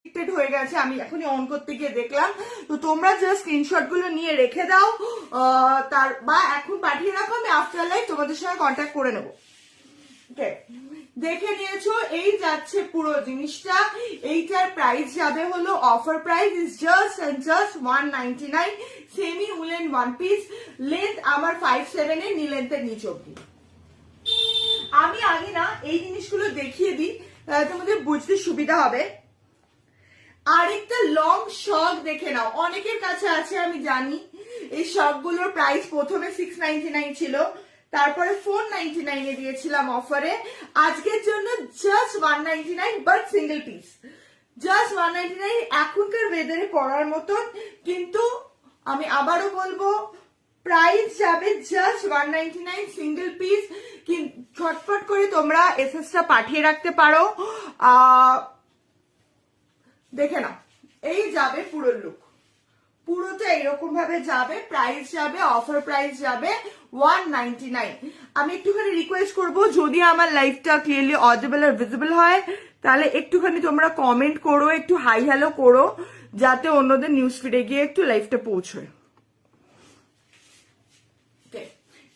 হয়ে গেছে, আমি এখনই অন করতে গিয়ে দেখলাম। তো তোমরা জাস্ট স্ক্রিনশট গুলো নিয়ে রেখে দাও, তার বা এখন পাঠিয়ে রাখো, আমি আফটার লাইভ তোমাদের সঙ্গে কন্ট্যাক্ট করে নেবো। দেখে নিয়েছো, এই যাচ্ছে পুরো জিনিসটা। এইটার প্রাইস যাবে হলো, offer price is just and just 199, semi woollen one piece, length আমার 5'7" এর, নি লেন্থের নিচ অব্দি। আমি আগে না এই জিনিসগুলো দেখিয়ে দিই, তোমাদের বুঝতে সুবিধা হবে। আরেকটা লং শক দেখে নাও, অনেকের কাছে আছে আমি জানি। এই শক গুলোর প্রাইস প্রথমে 699 ছিল, তারপরে 499 এ দিয়েছিলাম অফারে। আজকের জন্য just 199, but single piece, just 199। এখনকার ওয়েদারে পরার মতন, কিন্তু আমি আবারও বলবো প্রাইস যাবে জাস্ট 199, সিঙ্গেল পিস। ঝটপট করে তোমরা এসএসটা পাঠিয়ে রাখতে পারো। দেখে নাও, এই যাবে পুরো লুক, পুরোটা এরকম ভাবে যাবে। প্রাইস যাবে, অফার প্রাইস যাবে 199। আমি একটুখানি রিকোয়েস্ট করব, যদি আমার লাইভটা ক্লিয়ারলি অডিবল আর ভিজিবল হয়, তাহলে একটুখানি তোমরা কমেন্ট করো, একটু হাই হ্যালো করো, যাতে অন্যদের নিউজ ফিডে গিয়ে একটু লাইভটা পৌঁছয়।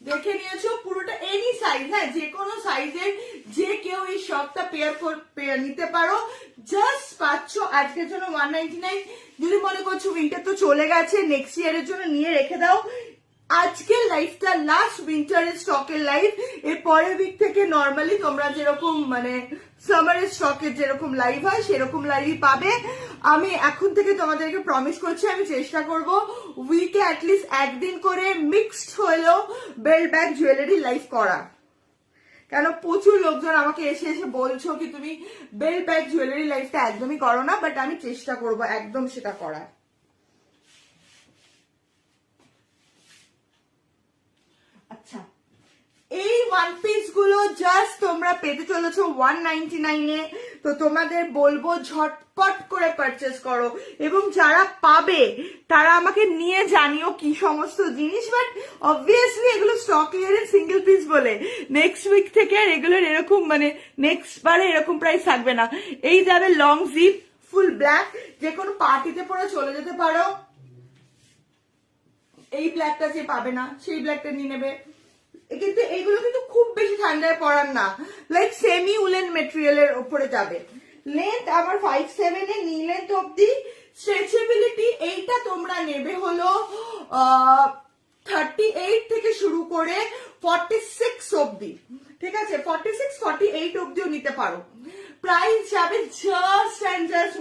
দেখে নিয়েছো পুরোটা, এনি সাইজ, হ্যাঁ যে কোনো সাইজের যে কেউ এই শপটা পেয়ার নিতে পারো। জাস্ট পাচ্ছ আজকের জন্য 199। যদি মনে করছো উইন্টার তো চলে গেছে, নেক্সট ইয়ারের জন্য নিয়ে রেখে দাও। আজকের লাইফটা লাস্ট উইন্টারের স্টকের লাইফ। এর পরের উইক থেকে নর্মালি তোমরা যেরকম মানে সামারের স্টকের যেরকম লাইভ হয় সেরকম লাইভই পাবে। আমি এখন থেকে তোমাদেরকে প্রমিস করছি, আমি চেষ্টা করব উইকে অ্যাটলিস্ট একদিন করে মিক্সড হলেও বেল্ট ব্যাগ জুয়েলারি লাইভ করা। কেন প্রচুর লোকজন আমাকে এসে এসে বলছো কি তুমি বেল্ট ব্যাগ জুয়েলারি লাইফটা একদমই করো না, বাট আমি চেষ্টা করব একদম সেটা করার। আচ্ছা, এই ওয়ান পিস গুলো জাস্ট তোমরা পেতে চলেছো 199 এ। তো তোমাদের বলবো ঝটপট করে পারচেস করো, এবং যারা পাবে তারা আমাকে নিয়ে জানিও কি সমস্ত জিনিস। বাট অবভিয়াসলি এগুলো স্টক ক্লিয়ারেন্স সিঙ্গেল পিস বলে নেক্সট উইক থেকে আর এগুলোর এরকম মানে নেক্সট বারে এরকম প্রাইস থাকবে না। এই যাবে লং জিপ, ফুল ব্ল্যাক, যে কোনো পার্টিতে পরে চলে যেতে পারো। এই ব্ল্যাকটা যে পাবে না সেই ব্ল্যাকটা নিয়ে নেবে। কিন্তু এইগুলো কিন্তু খুব বেশি ঠান্ডায় পরার না, লাইক সেমি উলেন মেটেরিয়ালের উপরে যাবে। লেন্থ আমার 5'7" এ, নি লেন্থ অব্দি। স্ট্রেচেবিলিটি এইটা তোমরা নেবে হলো 38 থেকে শুরু করে 46 অব্দি, ঠিক আছে? 46, 48 অব্দিও নিতে পারো। প্রাইস যাবে জাস্ট অ্যান্ড জাস্ট